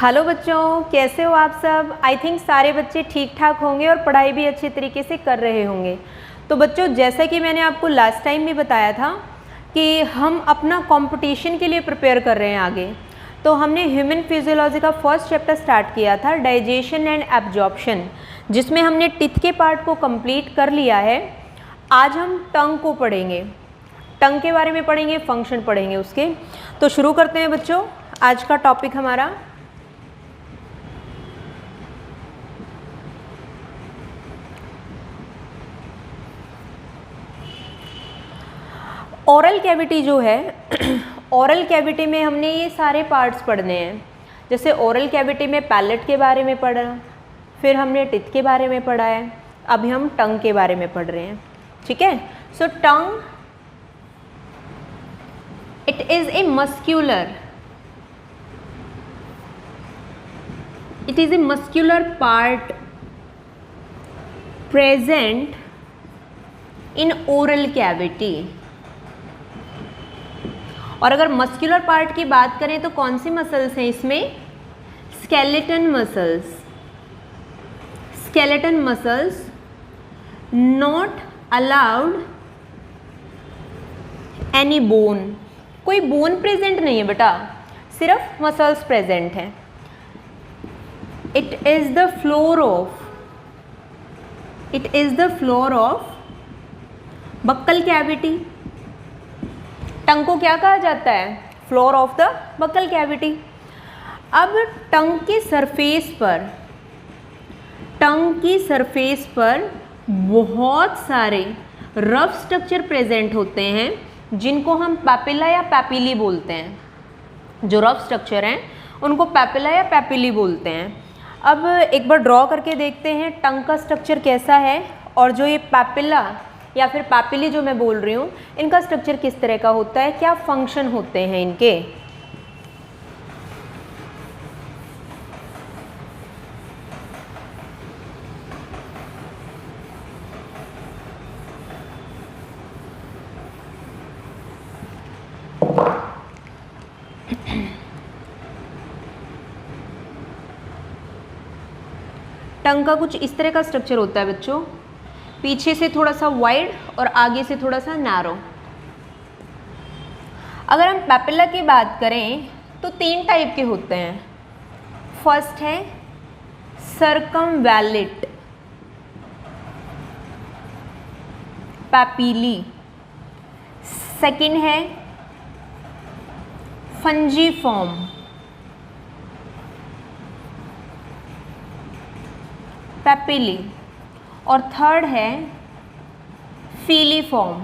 Hello बच्चों, कैसे हो आप सब। आई थिंक सारे बच्चे ठीक ठाक होंगे और पढ़ाई भी अच्छे तरीके से कर रहे होंगे। तो बच्चों, जैसा कि मैंने आपको लास्ट टाइम भी बताया था कि हम अपना कंपटीशन के लिए प्रिपेयर कर रहे हैं आगे। तो हमने ह्यूमन फिजियोलॉजी का फर्स्ट चैप्टर स्टार्ट किया था, डाइजेशन एंड एब्जॉर्प्शन, जिसमें हमने टिथ के पार्ट को कंप्लीट कर लिया है। आज हम टंग को पढ़ेंगे, टंग के बारे में पढ़ेंगे, फंक्शन पढ़ेंगे उसके। तो शुरू करते हैं बच्चों, आज का टॉपिक हमारा ओरल कैविटी जो है। ओरल कैविटी में हमने ये सारे पार्ट्स पढ़ने हैं। जैसे ओरल कैविटी में पैलेट के बारे में पढ़ा, फिर हमने टिथ के बारे में पढ़ा है, अभी हम टंग के बारे में पढ़ रहे हैं। ठीक है। So tongue, it is a muscular part present in oral cavity. और अगर मस्कुलर पार्ट की बात करें तो कौन सी मसल्स हैं इसमें? Skeleton muscles not allowed any bone. कोई बोन प्रेजेंट नहीं है बेटा, सिर्फ मसल्स प्रेजेंट हैं। It is the floor of buccal cavity. Tongue को क्या कहा जाता है? Floor of the buccal cavity. अब टंग की सरफेस पर बहुत सारे रफ स्ट्रक्चर प्रेजेंट होते हैं, जिनको हम पैपिला या पैपिली बोलते हैं। जो रफ स्ट्रक्चर हैं उनको पैपिला या पैपिली बोलते हैं। अब एक बार ड्रॉ करके देखते हैं टंग का स्ट्रक्चर कैसा है, और जो ये पैपिला या फिर पैपिली जो मैं बोल रही हूँ, इनका स्ट्रक्चर किस तरह का होता है, क्या फंक्शन होते हैं इनके। टंग का कुछ इस तरह का स्ट्रक्चर होता है बच्चों, पीछे से थोड़ा सा वाइड और आगे से थोड़ा सा नैरो। अगर हम पैपिला की बात करें तो 3 टाइप के होते हैं। फर्स्ट है सर्कमवैलेट पैपिली, सेकंड है फंजीफॉर्म पैपिली, और थर्ड है फीलीफॉर्म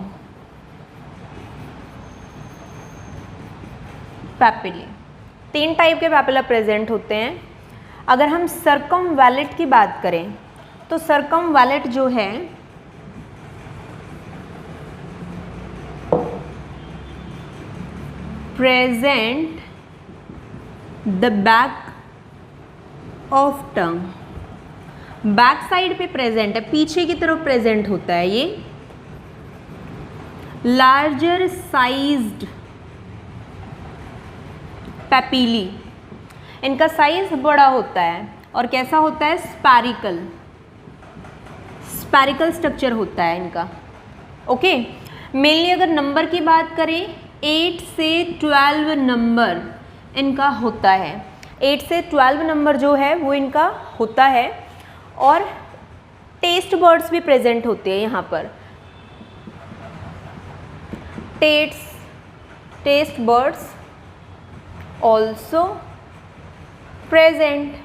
पैपिली। 3 टाइप के पैपिला प्रेजेंट होते हैं। अगर हम सर्कमवैलेट की बात करें तो सर्कमवैलेट जो है present the back of tongue, back side पे प्रेजेंट है, पीछे की तरफ प्रेजेंट होता है। ये लार्जर साइज्ड पैपिली, इनका साइज बड़ा होता है और कैसा होता है? स्पैरिकल स्ट्रक्चर होता है इनका। ओके। मेनली अगर नंबर की बात करें 8 से 12 नंबर इनका होता है। 8 से 12 नंबर जो है वो इनका होता है। और टेस्ट बर्ड्स भी प्रेजेंट होते हैं यहाँ पर। Taste buds also present.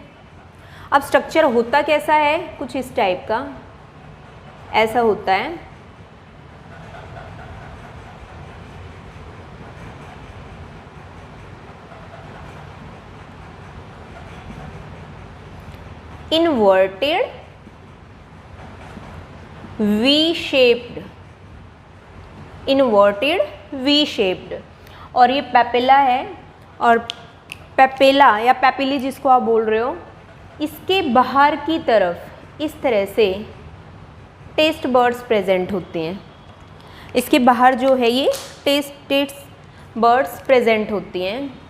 अब स्ट्रक्चर होता कैसा है? कुछ इस टाइप का, ऐसा होता है। इनवर्टेड वी शेप्ड, और ये पैपिला है। और पैपिला या पैपिली जिसको आप बोल रहे हो, इसके बाहर की तरफ इस तरह से टेस्ट बर्ड्स प्रेजेंट होते हैं। इसके बाहर जो है ये टेस्ट बर्ड्स प्रेजेंट होती हैं।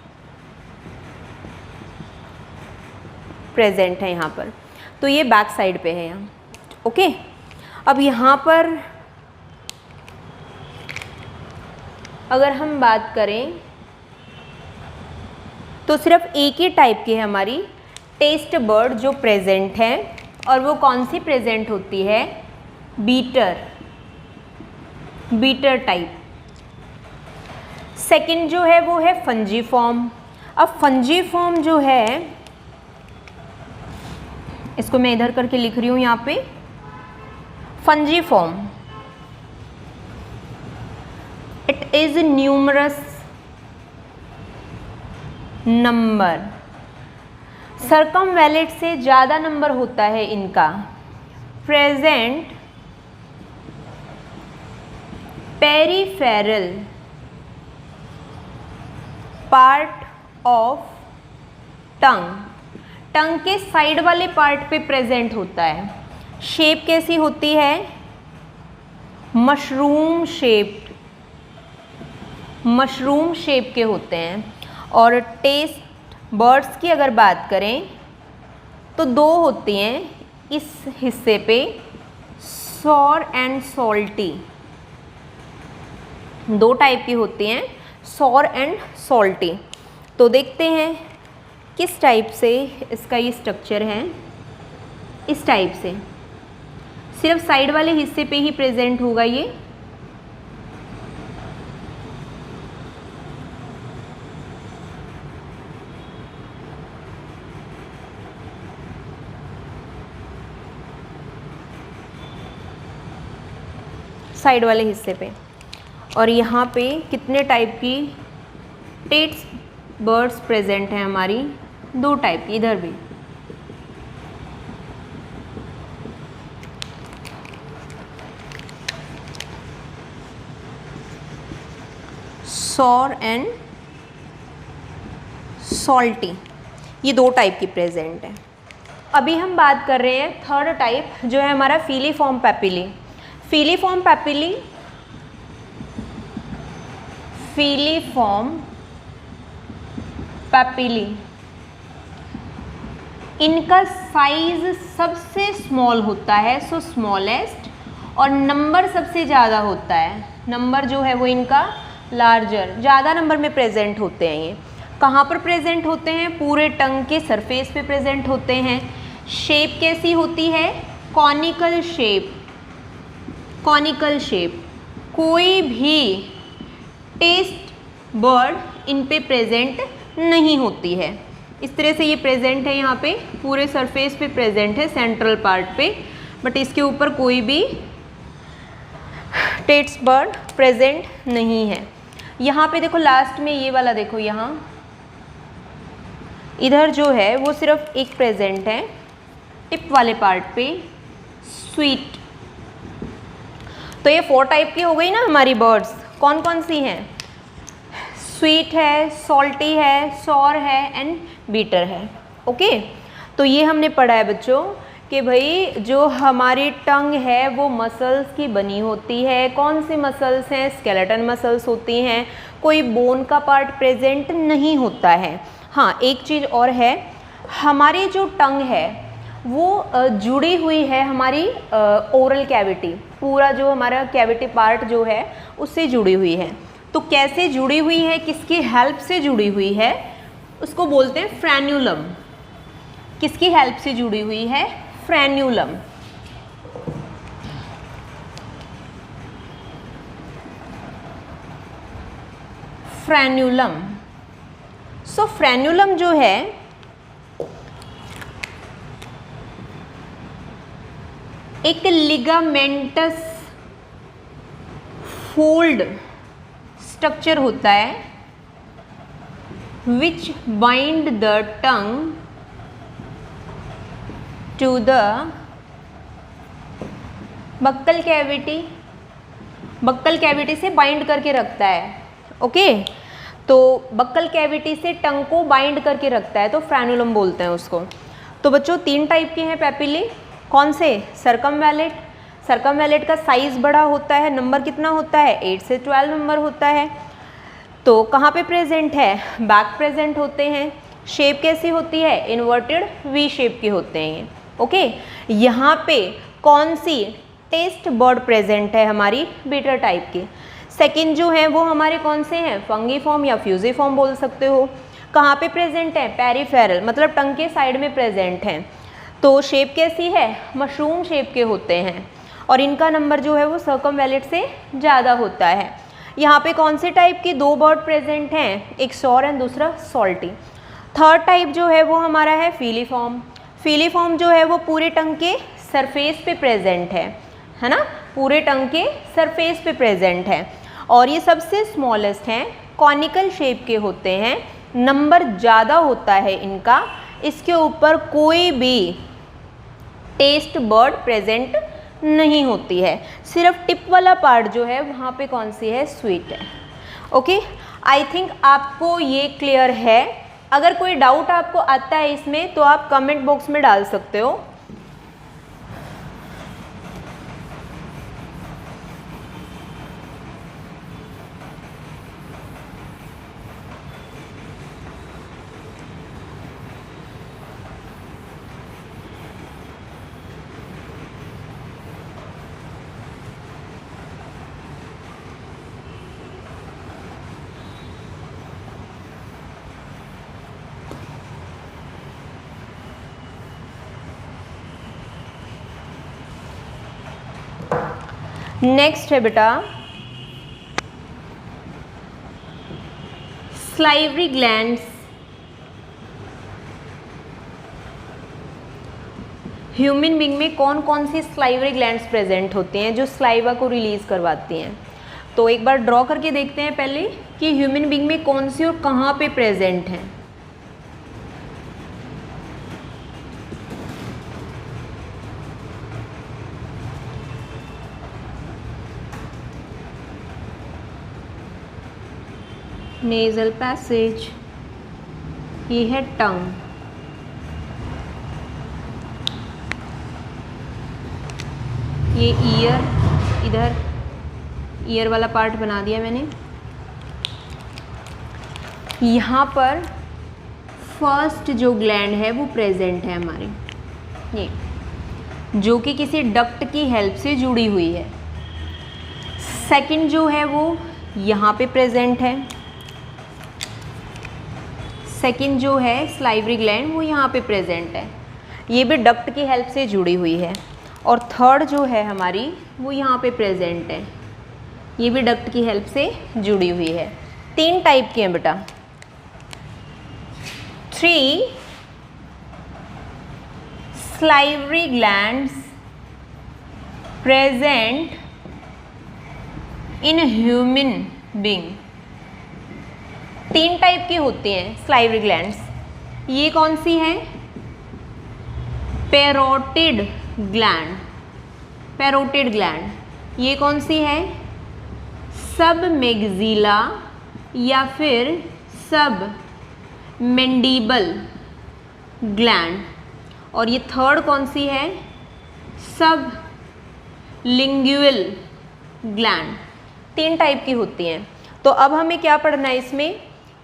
प्रेजेंट है यहाँ पर, तो ये बैक साइड पे है यहाँ। ओके, अब यहाँ पर अगर हम बात करें तो सिर्फ एक ही टाइप की है हमारी टेस्ट बर्ड जो प्रेजेंट है, और वो कौन सी प्रेजेंट होती है, बीटर टाइप। सेकंड जो है वो है फंजीफॉर्म। अब फंजीफॉर्म जो है, इसको मैं इधर करके लिख रही हूँ यहाँ पे, फंजीफॉर्म इट इज न्यूमरस नंबर, सर्कमवैलेट से ज़्यादा नंबर होता है इनका, present peripheral part of tongue के साइड वाले पार्ट पे प्रेजेंट होता है। शेप कैसी होती है, मशरूम शेप के होते हैं। और टेस्ट बर्ड्स की अगर बात करें तो दो होती हैं इस हिस्से पे, सॉर एंड सॉल्टी, दो टाइप की होती हैं, सॉर एंड सॉल्टी। तो देखते हैं किस टाइप से इसका ये स्ट्रक्चर है। इस टाइप से सिर्फ साइड वाले हिस्से पे ही प्रेजेंट होगा ये। साइड वाले हिस्से पे, और यहाँ पे कितने टाइप की टेट्स बर्ड्स प्रेजेंट हैं हमारी, दो टाइप की, इधर भी। सॉर एंड सॉल्टी, ये दो टाइप की प्रेजेंट है। अभी हम बात कर रहे हैं थर्ड टाइप जो है हमारा फीलीफॉर्म पैपिली। फीलीफॉर्म पैपिली इनका साइज सबसे स्मॉल होता है, सो स्मॉलेस्ट, और नंबर सबसे ज़्यादा होता है, नंबर जो है वो इनका लार्जर, ज़्यादा नंबर में प्रेजेंट होते हैं। ये कहाँ पर प्रेजेंट होते हैं, पूरे टंग के सरफेस पे प्रेजेंट होते हैं। शेप कैसी होती है, कॉनिकल शेप, कोई भी टेस्ट बर्ड इन पे प्रेजेंट नहीं होती है। इस तरह से ये प्रेजेंट है, यहाँ पे पूरे सरफेस पे प्रेजेंट है, सेंट्रल पार्ट पे, बट इसके ऊपर कोई भी टेस्ट बर्ड प्रेजेंट नहीं है। यहाँ पे देखो लास्ट में ये वाला देखो, यहाँ इधर जो है वो सिर्फ एक प्रेजेंट है, टिप वाले पार्ट पे, स्वीट। तो ये 4 टाइप की हो गई ना हमारी बर्ड्स। कौन कौन सी हैं, स्वीट है, सॉल्टी है, सॉर है एंड बीटर है। ओके, तो ये हमने पढ़ा है बच्चों कि भाई जो हमारी टंग है वो मसल्स की बनी होती है। कौन सी मसल्स हैं, स्केलेटन मसल्स होती हैं, कोई बोन का पार्ट प्रेजेंट नहीं होता है। हाँ, एक चीज़ और है, हमारी जो टंग है वो जुड़ी हुई है हमारी ओरल कैविटी, पूरा जो हमारा कैविटी पार्ट जो है उससे जुड़ी हुई है। तो कैसे जुड़ी हुई है, किसकी हेल्प से जुड़ी हुई है, उसको बोलते हैं फ्रेन्यूलम। किसकी हेल्प से जुड़ी हुई है, फ्रेन्यूलम। सो फ्रेन्यूलम जो है एक लिगामेंटस फोल्ड स्ट्रक्चर होता है which bind the tongue to the buccal cavity से बाइंड करके रखता है। ओके, तो बक्कल कैविटी से टंग को बाइंड करके रखता है, तो फ्रेन्यूलम बोलते हैं उसको। तो बच्चों 3 टाइप के हैं पैपिली। कौन से, सर्कमवैलेट का साइज़ बड़ा होता है, नंबर कितना होता है, 8 से 12 नंबर होता है। तो कहाँ पे प्रेजेंट है, बैक प्रेजेंट होते हैं। शेप कैसी होती है, इन्वर्टेड वी शेप के होते हैं ये। ओके, यहाँ पे कौन सी टेस्ट बर्ड प्रेजेंट है हमारी, बीटर टाइप की। सेकंड जो है वो हमारे कौन से हैं, फंगीफॉर्म या फ्यूजीफॉर्म बोल सकते हो। कहाँ पे प्रेजेंट है, पेरिफेरल, मतलब टंग के साइड में प्रेजेंट हैं। तो शेप कैसी है, मशरूम शेप के होते हैं और इनका नंबर जो है वो सर्कमवैलेट से ज़्यादा होता है। यहाँ पे कौन से टाइप की दो बर्ड प्रेजेंट हैं, एक सॉर एंड दूसरा सॉल्टी। थर्ड टाइप जो है वो हमारा है फीलीफॉर्म। फीलीफॉर्म जो है वो पूरे टंग के सरफेस पे प्रेजेंट है ना, पूरे टंग के सरफेस पे प्रेजेंट है और ये सबसे स्मॉलेस्ट हैं, कॉनिकल शेप के होते हैं, नंबर ज़्यादा होता है इनका। इसके ऊपर कोई भी टेस्ट बर्ड प्रेजेंट नहीं होती है, सिर्फ टिप वाला पार्ट जो है वहाँ पे कौन सी है, स्वीट है। ओके, आई थिंक आपको ये क्लियर है। अगर कोई डाउट आपको आता है इसमें तो आप कमेंट बॉक्स में डाल सकते हो। नेक्स्ट है बेटा स्लाइवरी ग्लैंड्स। ह्यूमन बीइंग में कौन कौन सी स्लाइवरी ग्लैंड्स प्रेजेंट होती हैं जो स्लाइवा को रिलीज करवाती हैं। तो एक बार ड्रॉ करके देखते हैं पहले कि ह्यूमन बीइंग में कौन सी और कहाँ पे प्रेजेंट हैं। नेजल पैसेज, ये है टंग, ये ईयर, इधर ईयर वाला पार्ट बना दिया मैंने। यहाँ पर फर्स्ट जो ग्लैंड है वो प्रेजेंट है हमारी, ये जो कि किसी डक्ट की हेल्प से जुड़ी हुई है। सेकंड जो है वो यहाँ पे प्रेजेंट है, सेकंड जो है स्लाइवरी ग्लैंड वो यहाँ पे प्रेजेंट है, ये भी डक्ट की हेल्प से जुड़ी हुई है। और थर्ड जो है हमारी वो यहाँ पे प्रेजेंट है, ये भी डक्ट की हेल्प से जुड़ी हुई है। 3 टाइप की हैं बेटा। 3 salivary glands present in human being. 3 type की होती हैं स्लाइवरी ग्लैंड्स। ये कौन सी हैं, पैरोटिड ग्लैंड, पैरोटिड ग्लैंड। ये कौन सी है, सब मैग्जिला या फिर सब मैंडिबल ग्लैंड। और ये थर्ड कौन सी है, सब लिंगुअल ग्लैंड। 3 टाइप की होती हैं। तो अब हमें क्या पढ़ना है इसमें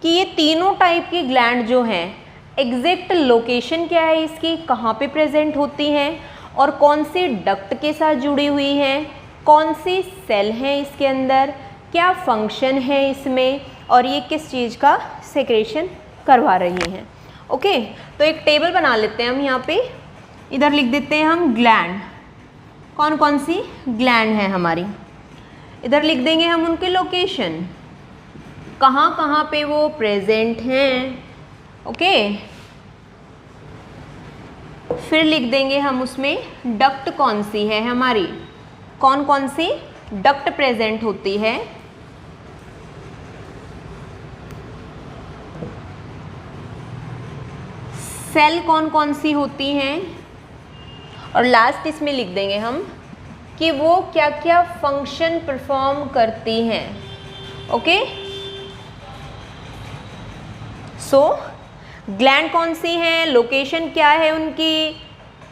कि ये तीनों टाइप की ग्लैंड जो हैं एग्जैक्ट लोकेशन क्या है इसकी, कहाँ पे प्रेजेंट होती हैं और कौन सी डक्ट के साथ जुड़ी हुई हैं, कौन सी सेल हैं इसके अंदर, क्या फंक्शन है इसमें और ये किस चीज़ का सेक्रेशन करवा रही हैं। ओके, तो एक टेबल बना लेते हैं हम यहाँ पे, इधर लिख देते हैं हम ग्लैंड, कौन कौन सी ग्लैंड है हमारी। इधर लिख देंगे हम उनके लोकेशन, कहाँ कहाँ पे वो प्रेजेंट हैं। ओके, फिर लिख देंगे हम उसमें डक्ट कौन सी है हमारी, कौन कौन सी डक्ट प्रेजेंट होती है। सेल कौन कौन सी होती हैं और लास्ट इसमें लिख देंगे हम कि वो क्या क्या फंक्शन परफॉर्म करती हैं। ओके, सो ग्लैंड कौन सी हैं, लोकेशन क्या है उनकी,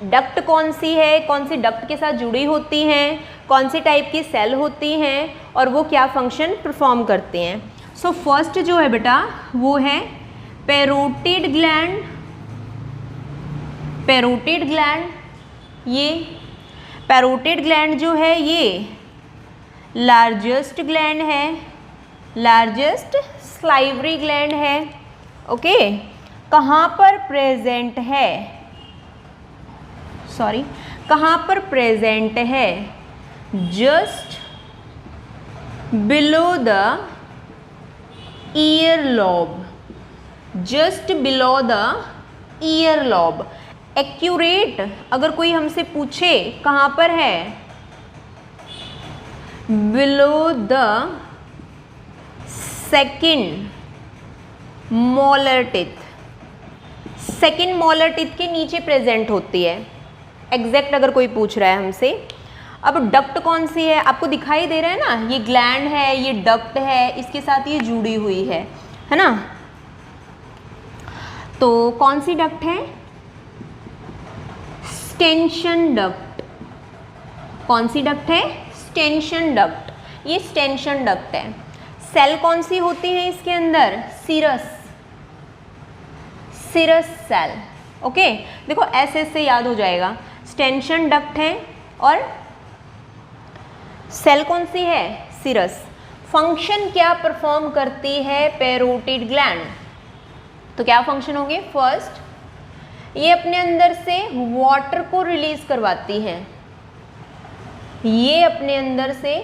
डक्ट कौन सी है, कौन सी डक्ट के साथ जुड़ी होती हैं, कौन सी टाइप की सेल होती हैं और वो क्या फंक्शन परफॉर्म करते हैं। सो फर्स्ट जो है बेटा वो है पैरोटिड ग्लैंड, पैरोटिड ग्लैंड, ये पैरोटिड ग्लैंड जो है ये लार्जेस्ट ग्लैंड है, लार्जेस्ट सलाइवरी ग्लैंड है। ओके, कहाँ पर प्रेजेंट है, सॉरी कहाँ पर प्रेजेंट है, just below the year lobe, just below the year lobe. Accurate अगर कोई हमसे पूछे कहाँ पर है, below the second molar teeth, second molar teeth के नीचे प्रेजेंट होती है। एग्जैक्ट अगर कोई पूछ रहा है हमसे। अब डक्ट कौन सी है, आपको दिखाई दे रहा है ना, ये ग्लैंड है, ये डक्ट है, इसके साथ ये जुड़ी हुई है ना। तो कौन सी डक्ट है, स्टेंशन डक्ट। कौन सी डक्ट है, स्टेंशन डक्ट, ये स्टेंशन डक्ट है। सेल कौन सी होती है इसके अंदर, सीरस, सीरस सेल। ओके, देखो ऐसे से याद हो जाएगा, स्टेंशन डक्ट है और सेल कौन सी है, सीरस। फंक्शन क्या परफॉर्म करती है पैरोटिड ग्लैंड, तो क्या फंक्शन होंगे, फर्स्ट ये अपने अंदर से वाटर को रिलीज करवाती है, ये अपने अंदर से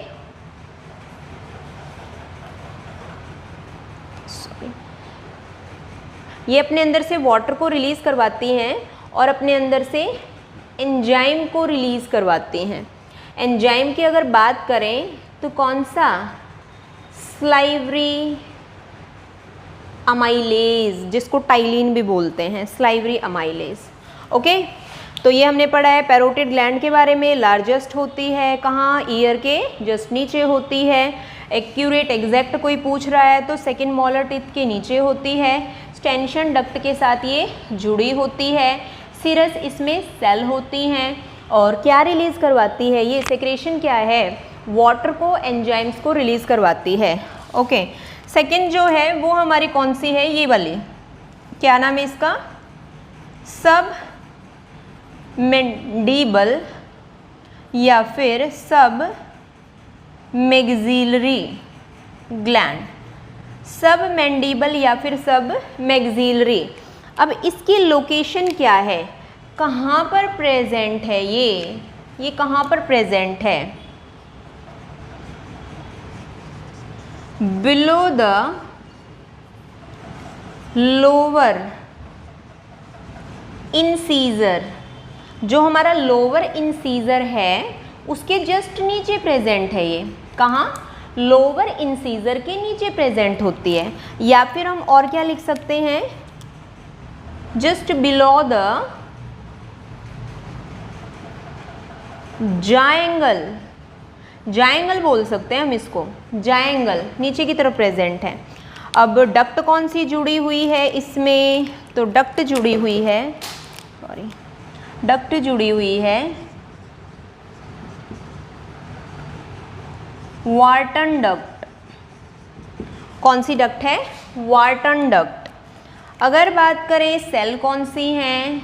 ये अपने अंदर से वाटर को रिलीज करवाती हैं और अपने अंदर से एंजाइम को रिलीज करवाती हैं। एंजाइम की अगर बात करें तो कौन सा, स्लाइवरी अमाइलेज, जिसको टाइलिन भी बोलते हैं, स्लाइवरी अमाइलेज। ओके, तो ये हमने पढ़ा है पैरोटिड ग्लैंड के बारे में। लार्जेस्ट होती है कहाँ, ईयर के जस्ट नीचे होती है। एक्यूरेट एग्जैक्ट कोई पूछ रहा है तो सेकेंड मोलर टिथ के नीचे होती है। स्टेंशन डक्ट के साथ ये जुड़ी होती है। सीरस इसमें सेल होती हैं और क्या रिलीज़ करवाती है, ये सेक्रेशन क्या है, वाटर को, एंजाइम्स को रिलीज़ करवाती है। ओके, सेकेंड जो है वो हमारी कौन सी है, ये वाली, क्या नाम है इसका, सब मैंडिबल या फिर सब मैग्जिलरी ग्लैंड, सब मैंडिबल या फिर सब मैग्जिलरी। अब इसकी लोकेशन क्या है, कहाँ पर प्रेजेंट है, ये कहाँ पर प्रेजेंट है, बिलो द लोअर इंसीजर, जो हमारा लोअर इंसीजर है उसके जस्ट नीचे प्रेजेंट है। ये कहाँ, लोअर इंसीजर के नीचे प्रेजेंट होती है। या फिर हम और क्या लिख सकते हैं, जस्ट बिलो द जायंगल, जायंगल बोल सकते हैं हम इसको, जायंगल नीचे की तरफ प्रेजेंट है। अब डक्ट कौन सी जुड़ी हुई है इसमें, तो डक्ट जुड़ी हुई है, सॉरी डक्ट जुड़ी हुई है वार्टन डक्ट। कौन सी डक्ट है, वार्टन डक्ट। अगर बात करें सेल कौन सी हैं,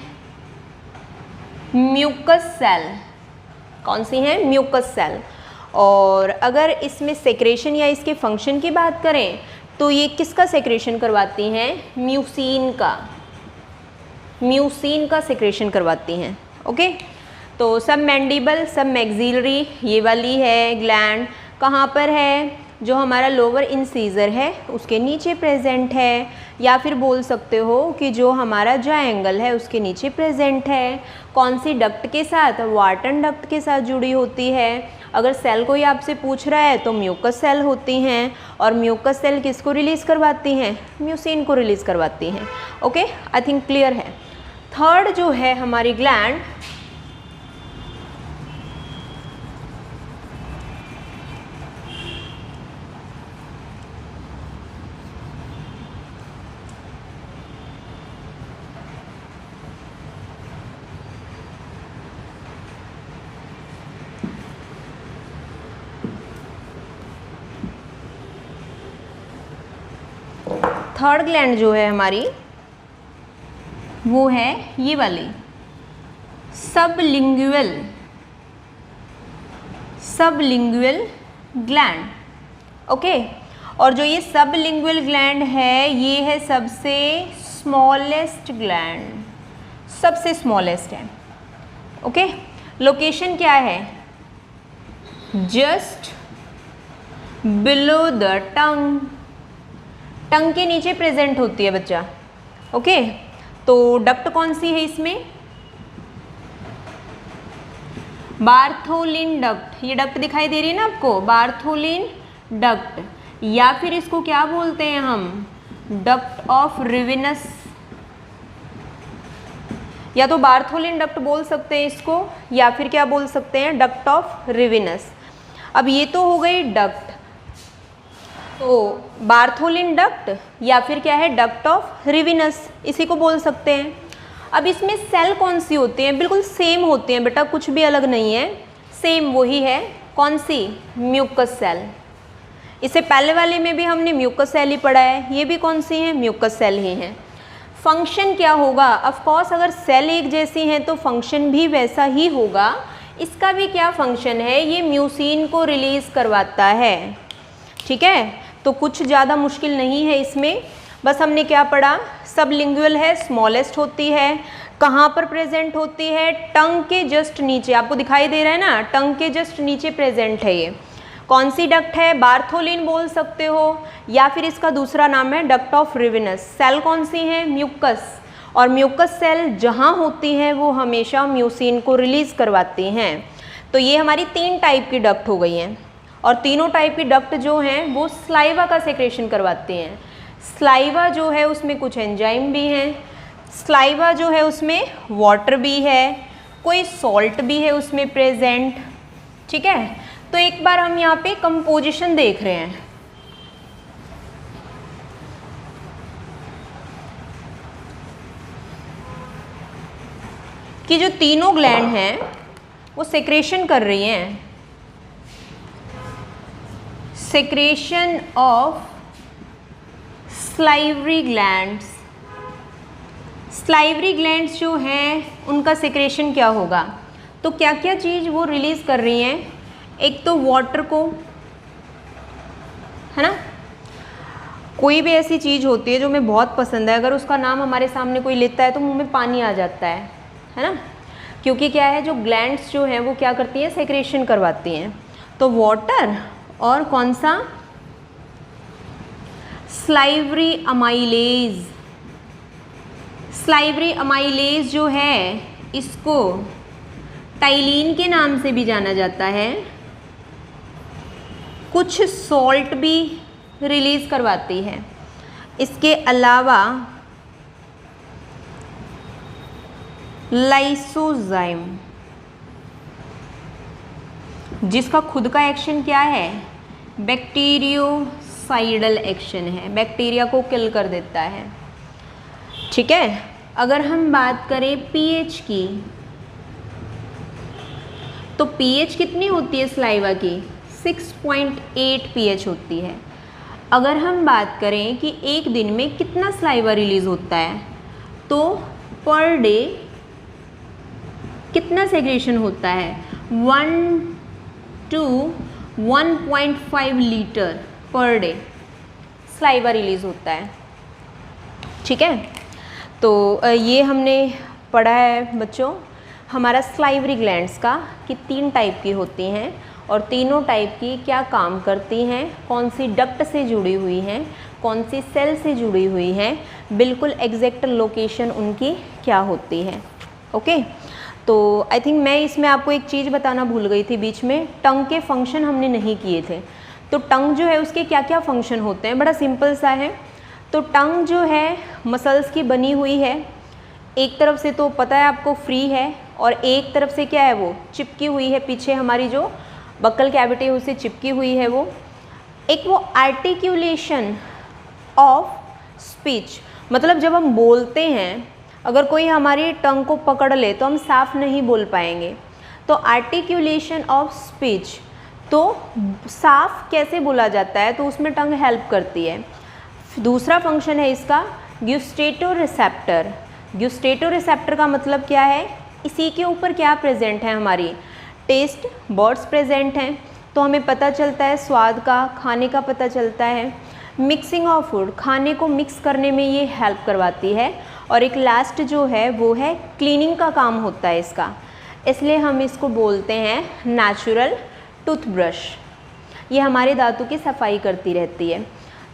म्यूकस सेल। कौन सी हैं, म्यूकस सेल। और अगर इसमें सेक्रेशन या इसके फंक्शन की बात करें तो ये किसका सेक्रेशन करवाती हैं, म्यूसिन का, म्यूसिन का सेक्रेशन करवाती हैं। ओके, तो सब मैंडिबल, सब मैग्जिलरी, ये वाली है ग्लैंड, कहाँ पर है, जो हमारा लोअर इंसीजर है उसके नीचे प्रेजेंट है। या फिर बोल सकते हो कि जो हमारा जायंगल है उसके नीचे प्रेजेंट है। कौन सी डक्ट के साथ, वार्टन डक्ट के साथ जुड़ी होती है। अगर सेल कोई आपसे पूछ रहा है तो म्यूकस सेल होती हैं, और म्यूकस सेल किसको रिलीज़ करवाती हैं, म्यूसिन को रिलीज़ करवाती हैं। ओके, आई थिंक क्लियर है। थर्ड जो है हमारी ग्लैंड, थर्ड ग्लैंड जो है हमारी वो है ये वाली सबलिंगुअल ग्लैंड। ओके, और जो ये सबलिंगुअल ग्लैंड है ये है सबसे स्मॉलेस्ट ग्लैंड, सबसे स्मॉलेस्ट है। ओके, लोकेशन क्या है? जस्ट बिलो द टंग, टंग के नीचे प्रेजेंट होती है बच्चा। ओके, तो डक्ट कौन सी है इसमें? Bartholin duct. ये डक्ट दिखाई दे रही है ना आपको, बार्थोलिन डक्ट, या फिर इसको क्या बोलते हैं हम? डक्ट ऑफ रिविनस, या तो बार्थोलिन डक्ट बोल सकते हैं इसको, या फिर क्या बोल सकते हैं? Duct of Rivinus. अब ये तो हो गई डक्ट, तो बार्थोलिन डक्ट या फिर क्या है? डक्ट ऑफ रिविनस, इसी को बोल सकते हैं। अब इसमें सेल कौन सी होती हैं? बिल्कुल सेम होती हैं बेटा, कुछ भी अलग नहीं है, सेम वही है। कौन सी? Mucus cell. इससे पहले वाले में भी हमने म्यूकस सेल ही पढ़ा है, ये भी कौन सी हैं? म्यूकस सेल ही हैं। फंक्शन क्या होगा? ऑफ कोर्स अगर सेल एक जैसी हैं तो फंक्शन भी वैसा ही होगा। इसका भी क्या फंक्शन है? ये म्यूसिन को रिलीज़ करवाता है। ठीक है, तो कुछ ज़्यादा मुश्किल नहीं है इसमें। बस हमने क्या पढ़ा? सबलिंगुअल है, स्मॉलेस्ट होती है, कहाँ पर प्रेजेंट होती है? टंग के जस्ट नीचे, आपको दिखाई दे रहा है ना, टंग के जस्ट नीचे प्रेजेंट है। ये कौन सी डक्ट है? बार्थोलिन बोल सकते हो, या फिर इसका दूसरा नाम है डक्ट ऑफ रिविनस। सेल कौन सी है? म्यूकस, और म्यूकस सेल जहाँ होती हैं वो हमेशा म्यूसिन को रिलीज़ करवाती हैं। तो ये हमारी 3 टाइप की डक्ट हो गई हैं, और तीनों टाइप की डक्ट जो हैं वो स्लाइवा का सेक्रेशन करवाती हैं। स्लाइवा जो है उसमें कुछ एंजाइम भी हैं, स्लाइवा जो है उसमें वाटर भी है, कोई सॉल्ट भी है उसमें प्रेजेंट। ठीक है, तो एक बार हम यहाँ पे कंपोजिशन देख रहे हैं। कि जो तीनों ग्लैंड हैं वो सेक्रेशन कर रही हैं, secretion of salivary glands. Salivary glands जो हैं उनका सेक्रेशन क्या होगा? तो क्या क्या चीज़ वो रिलीज़ कर रही हैं? एक तो वाटर को, है ना, कोई भी ऐसी चीज़ होती है जो हमें बहुत पसंद है, अगर उसका नाम हमारे सामने कोई लेता है तो मुंह में पानी आ जाता है ना, क्योंकि क्या है, जो ग्लैंड्स जो हैं वो क्या करती हैं? सेक्रेशन करवाती हैं। तो वाटर और कौन सा? Salivary amylase. स्लाइवरी अमाइलेज जो है इसको टाइलिन के नाम से भी जाना जाता है। कुछ सॉल्ट भी रिलीज़ करवाती है। इसके अलावा लाइसोजाइम, जिसका खुद का एक्शन क्या है? बैक्टीरियोसाइडल एक्शन है, बैक्टीरिया को किल कर देता है। ठीक है, अगर हम बात करें पीएच की, तो पीएच कितनी होती है स्लाइवा की? 6.8 पीएच होती है। अगर हम बात करें कि एक दिन में कितना स्लाइवा रिलीज़ होता है, तो पर डे कितना सेक्रेशन होता है? 1 to 1.5 litre per day saliva release होता है। ठीक है, तो ये हमने पढ़ा है बच्चों हमारा स्लाइवरी ग्लैंड्स का कि 3 टाइप की होती हैं, और तीनों टाइप की क्या काम करती हैं, कौन सी डक्ट से जुड़ी हुई हैं, कौन सी सेल से जुड़ी हुई हैं, बिल्कुल एग्जैक्ट लोकेशन उनकी क्या होती है। ओके, तो आई थिंक मैं इसमें आपको एक चीज़ बताना भूल गई थी बीच में, टंग के फंक्शन हमने नहीं किए थे। तो टंग जो है उसके क्या क्या फंक्शन होते हैं, बड़ा सिंपल सा है। तो टंग जो है मसल्स की बनी हुई है, एक तरफ से तो पता है आपको फ्री है, और एक तरफ से क्या है वो चिपकी हुई है, पीछे हमारी जो बक्कल कैविटी है उससे चिपकी हुई है वो। एक वो आर्टिकुलेशन ऑफ स्पीच, मतलब जब हम बोलते हैं अगर कोई हमारी टंग को पकड़ ले तो हम साफ नहीं बोल पाएंगे। तो आर्टिकुलेशन ऑफ स्पीच, तो साफ कैसे बोला जाता है, तो उसमें टंग हेल्प करती है। दूसरा फंक्शन है इसका ग्यूस्टेटो रिसेप्टर, ग्यूस्टेटोरिसेप्टर का मतलब क्या है, इसी के ऊपर क्या प्रेजेंट है, हमारी टेस्ट बर्ड्स प्रेजेंट हैं, तो हमें पता चलता है स्वाद का, खाने का पता चलता है। मिक्सिंग ऑफ फूड, खाने को मिक्स करने में ये हेल्प करवाती है। और एक लास्ट जो है वो है क्लीनिंग का काम होता है इसका, इसलिए हम इसको बोलते हैं नेचुरल टूथब्रश। ये हमारे दांतों की सफाई करती रहती है।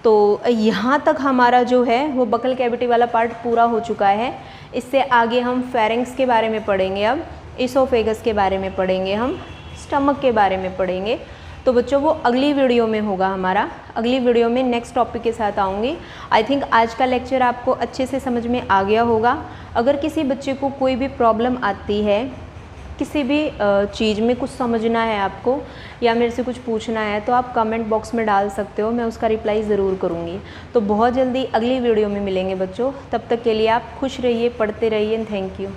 तो यहाँ तक हमारा जो है वो बकल कैविटी वाला पार्ट पूरा हो चुका है। इससे आगे हम फेरिंग्स के बारे में पढ़ेंगे, अब इसोफेगस के बारे में पढ़ेंगे, हम स्टमक के बारे में पढ़ेंगे। तो बच्चों वो अगली वीडियो में होगा हमारा, अगली वीडियो में नेक्स्ट टॉपिक के साथ आऊँगी। आई थिंक आज का लेक्चर आपको अच्छे से समझ में आ गया होगा। अगर किसी बच्चे को कोई भी प्रॉब्लम आती है, किसी भी चीज़ में कुछ समझना है आपको या मेरे से कुछ पूछना है, तो आप कमेंट बॉक्स में डाल सकते हो, मैं उसका रिप्लाई ज़रूर करूँगी। तो बहुत जल्दी अगली वीडियो में मिलेंगे बच्चों, तब तक के लिए आप खुश रहिए, पढ़ते रहिए। Thank you.